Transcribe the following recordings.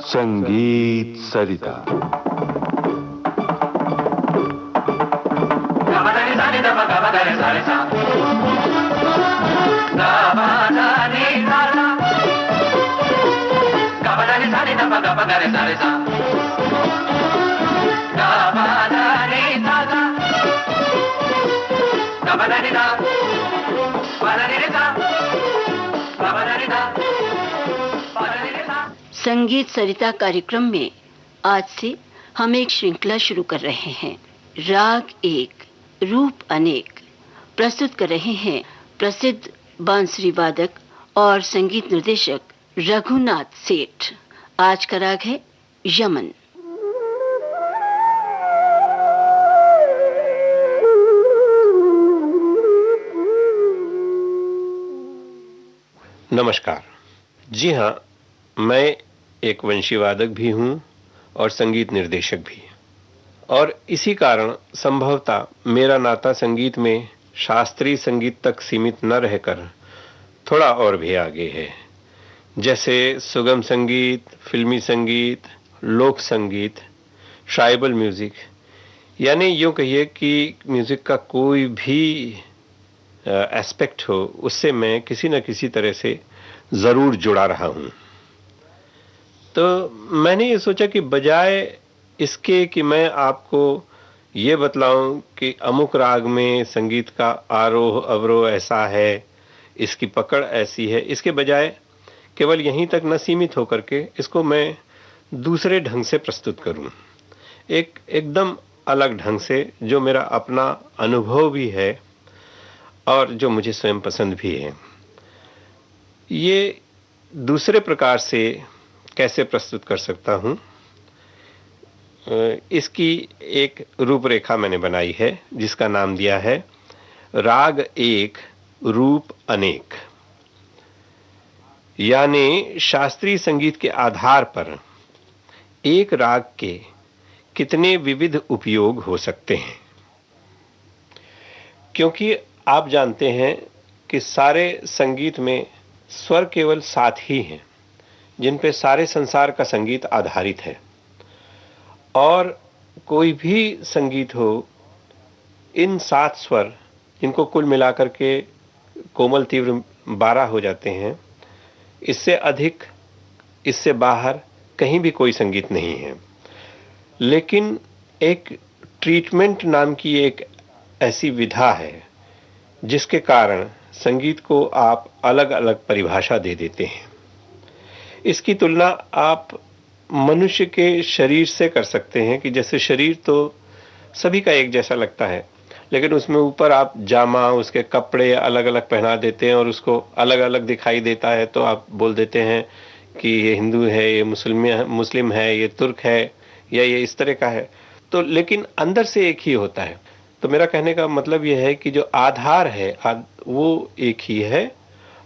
संगीत सरिता। संगीत सरिता कार्यक्रम में आज से हम एक श्रृंखला शुरू कर रहे हैं। राग एक, रूप अनेक। प्रस्तुत कर रहे हैं प्रसिद्ध बांसुरी वादक और संगीत निर्देशक रघुनाथ सेठ। आज का राग है यमन। नमस्कार। जी हाँ, मैं एक वंशी वादक भी हूँ और संगीत निर्देशक भी। और इसी कारण संभवतः मेरा नाता संगीत में शास्त्रीय संगीत तक सीमित न रहकर थोड़ा और भी आगे है। जैसे सुगम संगीत, फिल्मी संगीत, लोक संगीत, ट्राइबल म्यूज़िक, यानी यूँ कहिए कि म्यूज़िक का कोई भी एस्पेक्ट हो, उससे मैं किसी न किसी तरह से ज़रूर जुड़ा रहा हूँ। तो मैंने ये सोचा कि बजाय इसके कि मैं आपको ये बतलाऊं कि अमुक राग में संगीत का आरोह अवरोह ऐसा है, इसकी पकड़ ऐसी है, इसके बजाय केवल यहीं तक न सीमित होकर के इसको मैं दूसरे ढंग से प्रस्तुत करूं, एकदम अलग ढंग से, जो मेरा अपना अनुभव भी है और जो मुझे स्वयं पसंद भी है। ये दूसरे प्रकार से कैसे प्रस्तुत कर सकता हूँ, इसकी एक रूपरेखा मैंने बनाई है जिसका नाम दिया है राग एक, रूप अनेक। यानी शास्त्रीय संगीत के आधार पर एक राग के कितने विविध उपयोग हो सकते हैं। क्योंकि आप जानते हैं कि सारे संगीत में स्वर केवल 7 ही हैं जिन पे सारे संसार का संगीत आधारित है। और कोई भी संगीत हो, इन 7 स्वर जिनको कुल मिलाकर के कोमल तीव्र 12 हो जाते हैं, इससे अधिक, इससे बाहर कहीं भी कोई संगीत नहीं है। लेकिन एक ट्रीटमेंट नाम की एक ऐसी विधा है जिसके कारण संगीत को आप अलग अलग परिभाषा दे देते हैं। इसकी तुलना आप मनुष्य के शरीर से कर सकते हैं कि जैसे शरीर तो सभी का एक जैसा लगता है, लेकिन उसमें ऊपर आप जामा, उसके कपड़े अलग अलग पहना देते हैं और उसको अलग अलग दिखाई देता है, तो आप बोल देते हैं कि ये हिंदू है, ये मुस्लिम है, ये तुर्क है, या ये इस तरह का है। तो लेकिन अंदर से एक ही होता है। तो मेरा कहने का मतलब यह है कि जो आधार है वो एक ही है,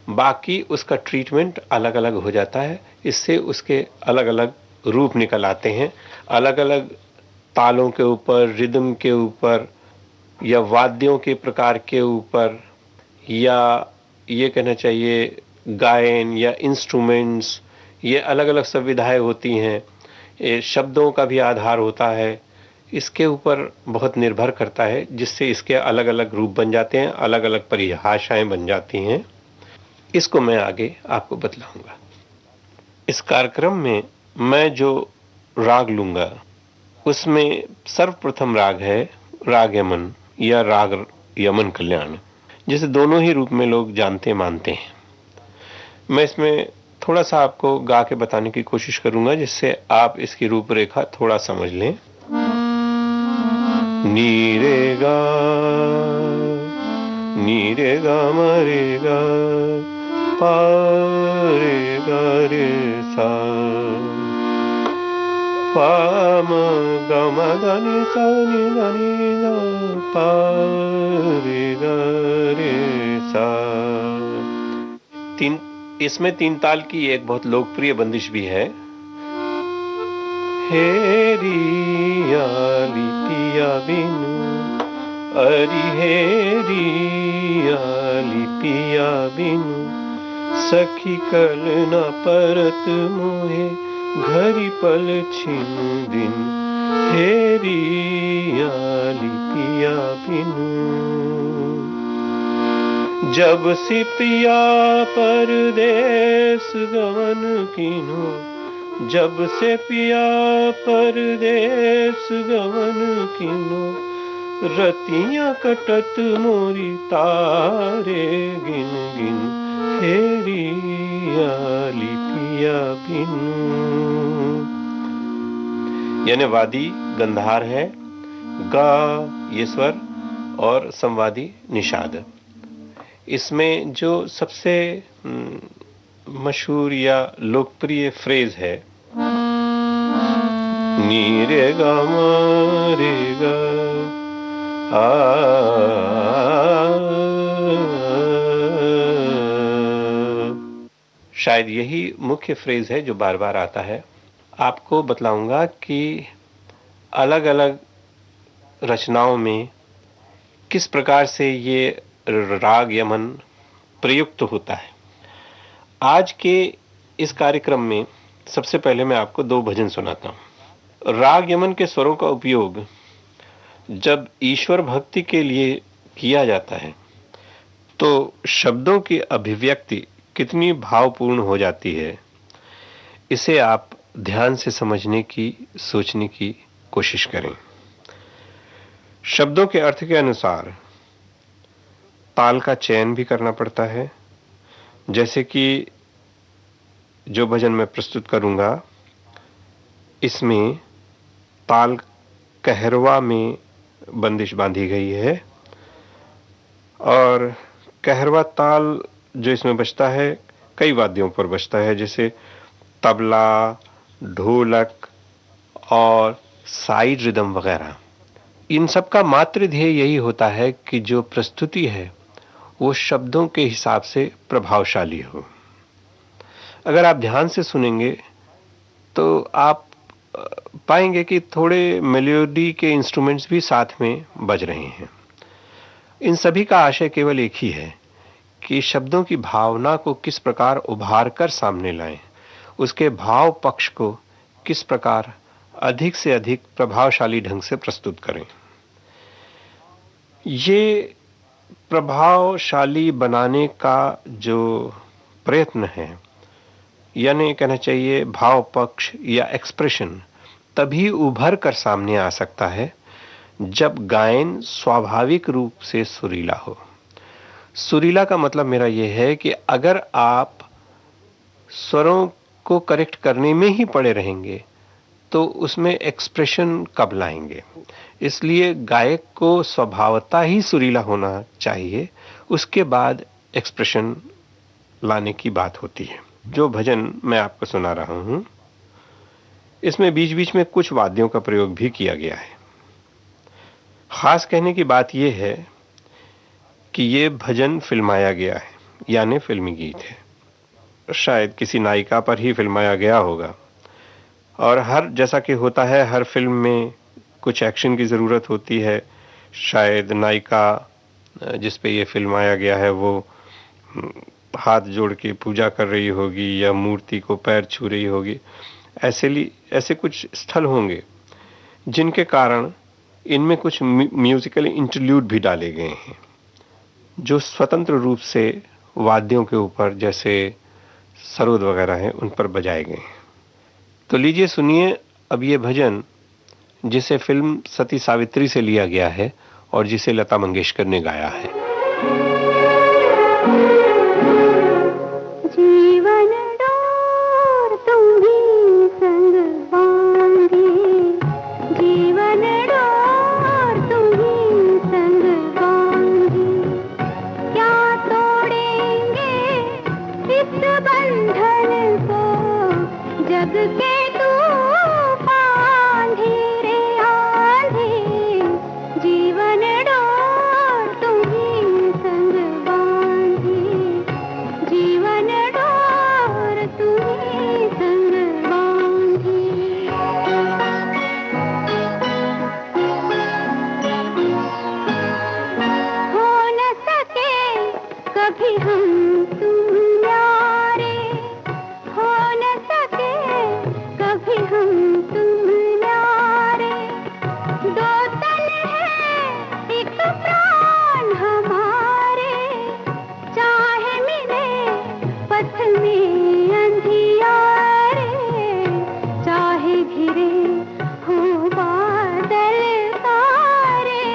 बाकी उसका ट्रीटमेंट अलग अलग हो जाता है। इससे उसके अलग अलग रूप निकल आते हैं, अलग अलग तालों के ऊपर, रिदम के ऊपर, या वाद्यों के प्रकार के ऊपर, या ये कहना चाहिए गायन या इंस्ट्रूमेंट्स, ये अलग अलग सुविधाएं होती हैं। ये शब्दों का भी आधार होता है। इसके ऊपर बहुत निर्भर करता है, जिससे इसके अलग अलग रूप बन जाते हैं, अलग अलग परिभाषाएं बन जाती हैं। इसको मैं आगे आपको बतलाऊंगा। इस कार्यक्रम में मैं जो राग लूंगा उसमें सर्वप्रथम राग है राग यमन या राग यमन कल्याण, जिसे दोनों ही रूप में लोग जानते मानते हैं। मैं इसमें थोड़ा सा आपको गा के बताने की कोशिश करूंगा जिससे आप इसकी रूपरेखा थोड़ा समझ लें। नी रे गा म रे गा पा रे गा रे सा, पा म ग म ध नि सा नि ध नि ध पा रे गा रे सा। इसमें 3 ताल की एक बहुत लोकप्रिय बंदिश भी है। हेरिया लिपिया बिनु अरि हेरी आली पिया बिनु, सखी कल न परत मोहे, घरी पल छिन दिन, हेरी आली पिया बिनु। जब से पिया परदेस गमन कीन्हो, जब से पिया परदेस गमन कीन्हो, रतियां कटत मोरी तारे गिन गिन, हेरी आली पिया बिनु। यानी वादी गंधार है, गा ये स्वर और संवादी निषाद। इसमें जो सबसे मशहूर या लोकप्रिय फ्रेज है, नी रे गा मा रे गा आ, शायद यही मुख्य फ्रेज है जो बार बार आता है। आपको बतलाऊंगा कि अलग अलग रचनाओं में किस प्रकार से ये राग यमन प्रयुक्त होता है। आज के इस कार्यक्रम में सबसे पहले मैं आपको दो भजन सुनाता हूँ। राग यमन के स्वरों का उपयोग जब ईश्वर भक्ति के लिए किया जाता है तो शब्दों की अभिव्यक्ति कितनी भावपूर्ण हो जाती है, इसे आप ध्यान से समझने की, सोचने की कोशिश करें। शब्दों के अर्थ के अनुसार ताल का चयन भी करना पड़ता है। जैसे कि जो भजन मैं प्रस्तुत करूंगा, इसमें ताल कहरवा में बंदिश बांधी गई है और कहरवा ताल जो इसमें बजता है कई वाद्यों पर बजता है, जैसे तबला, ढोलक और साइड रिदम वगैरह। इन सब का मात्र ध्येय यही होता है कि जो प्रस्तुति है वो शब्दों के हिसाब से प्रभावशाली हो। अगर आप ध्यान से सुनेंगे तो आप पाएंगे कि थोड़े मेलोडी के इंस्ट्रूमेंट्स भी साथ में बज रहे हैं। इन सभी का आशय केवल एक ही है कि शब्दों की भावना को किस प्रकार उभार कर सामने लाएं, उसके भाव पक्ष को किस प्रकार अधिक से अधिक प्रभावशाली ढंग से प्रस्तुत करें। ये प्रभावशाली बनाने का जो प्रयत्न है, यानी कहना चाहिए भाव पक्ष या एक्सप्रेशन, तभी उभर कर सामने आ सकता है जब गायन स्वाभाविक रूप से सुरीला हो। सुरीला का मतलब मेरा यह है कि अगर आप स्वरों को करेक्ट करने में ही पड़े रहेंगे तो उसमें एक्सप्रेशन कब लाएंगे। इसलिए गायक को स्वभावतः ही सुरीला होना चाहिए, उसके बाद एक्सप्रेशन लाने की बात होती है। जो भजन मैं आपको सुना रहा हूं, इसमें बीच बीच में कुछ वाद्यों का प्रयोग भी किया गया है। खास कहने की बात यह है कि ये भजन फिल्माया गया है, यानी फिल्मी गीत है। शायद किसी नायिका पर ही फिल्माया गया होगा और हर जैसा कि होता है हर फिल्म में कुछ एक्शन की ज़रूरत होती है। शायद नायिका जिस पे ये फिल्माया गया है वो हाथ जोड़ के पूजा कर रही होगी या मूर्ति को पैर छू रही होगी। ऐसे कुछ स्थल होंगे जिनके कारण इनमें कुछ म्यूजिकल इंटरल्यूड भी डाले गए हैं जो स्वतंत्र रूप से वाद्यों के ऊपर, जैसे सरोद वगैरह हैं, उन पर बजाए गए हैं। तो लीजिए सुनिए अब ये भजन जिसे फिल्म सती सावित्री से लिया गया है और जिसे लता मंगेशकर ने गाया है। जीवन डोर तुम ही संग बांधे, जीवन डोर तुम ही संग बांधे, क्या तोड़ेंगे इस बंधन को जग के तूफान धीरे आंधे, जीवन डोर तुम ही संग कभी हम तुम न्यारे हो न सके, कभी हम तुम न्यारे। दो तन है एक प्राण हमारे, चाहे मिले पथ में अंधियारे, चाहे घिरे हो बादल तारे,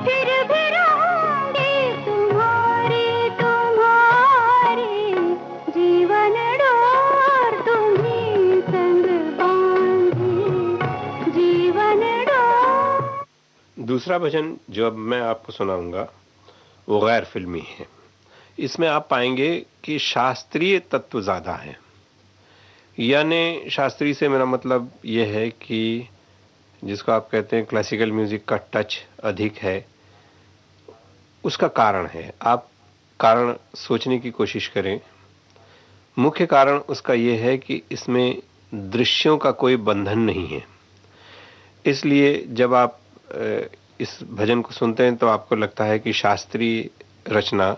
फिर भी रहूंगी तुम्हारी तुम्हारी। जीवन डोर तुम्ही संग बांधी, जीवन डोर। दूसरा भजन जो अब मैं आपको सुनाऊंगा वो गैर फिल्मी है। इसमें आप पाएंगे कि शास्त्रीय तत्व ज़्यादा है। यानी शास्त्रीय से मेरा मतलब यह है कि जिसको आप कहते हैं क्लासिकल म्यूजिक का टच अधिक है। उसका कारण है, आप कारण सोचने की कोशिश करें। मुख्य कारण उसका यह है कि इसमें दृश्यों का कोई बंधन नहीं है। इसलिए जब आप इस भजन को सुनते हैं तो आपको लगता है कि शास्त्रीय रचना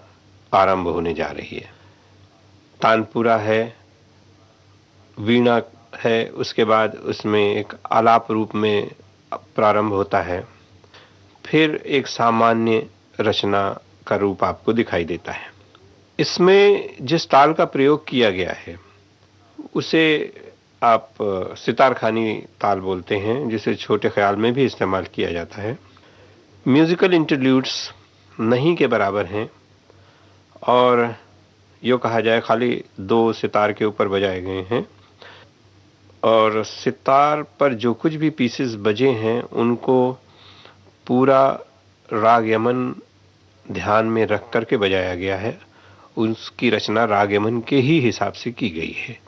आरंभ होने जा रही है। तानपुरा है, वीणा है, उसके बाद उसमें एक आलाप रूप में प्रारंभ होता है, फिर एक सामान्य रचना का रूप आपको दिखाई देता है। इसमें जिस ताल का प्रयोग किया गया है उसे आप सितारखानी ताल बोलते हैं, जिसे छोटे ख्याल में भी इस्तेमाल किया जाता है। म्यूजिकल इंटरल्यूड्स नहीं के बराबर हैं और यो कहा जाए खाली दो सितार के ऊपर बजाए गए हैं, और सितार पर जो कुछ भी पीसेस बजे हैं उनको पूरा राग यमन ध्यान में रख करके बजाया गया है। उसकी रचना राग यमन के ही हिसाब से की गई है।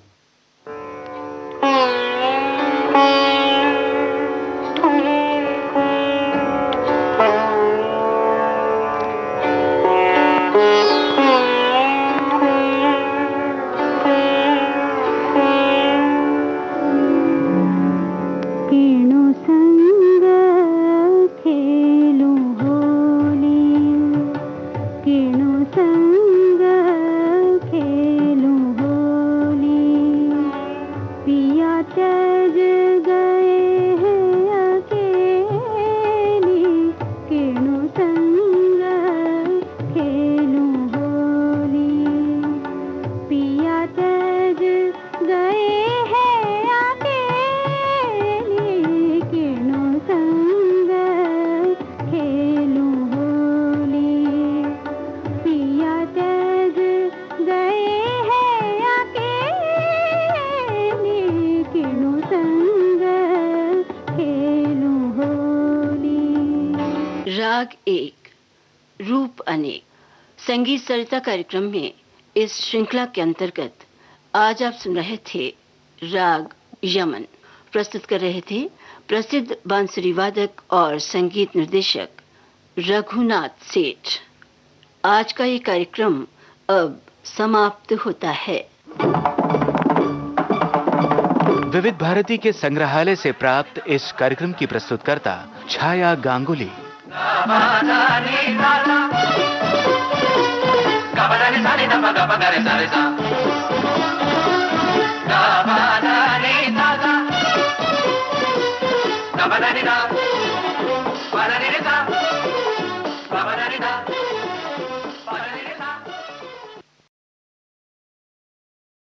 राग एक, रूप अनेक। संगीत सरिता कार्यक्रम में इस श्रृंखला के अंतर्गत आज आप सुन रहे थे राग यमन। प्रस्तुत कर रहे थे प्रसिद्ध बांसुरी वादक और संगीत निर्देशक रघुनाथ सेठ। आज का ये कार्यक्रम अब समाप्त होता है। विविध भारती के संग्रहालय से प्राप्त इस कार्यक्रम की प्रस्तुतकर्ता छाया गांगुली।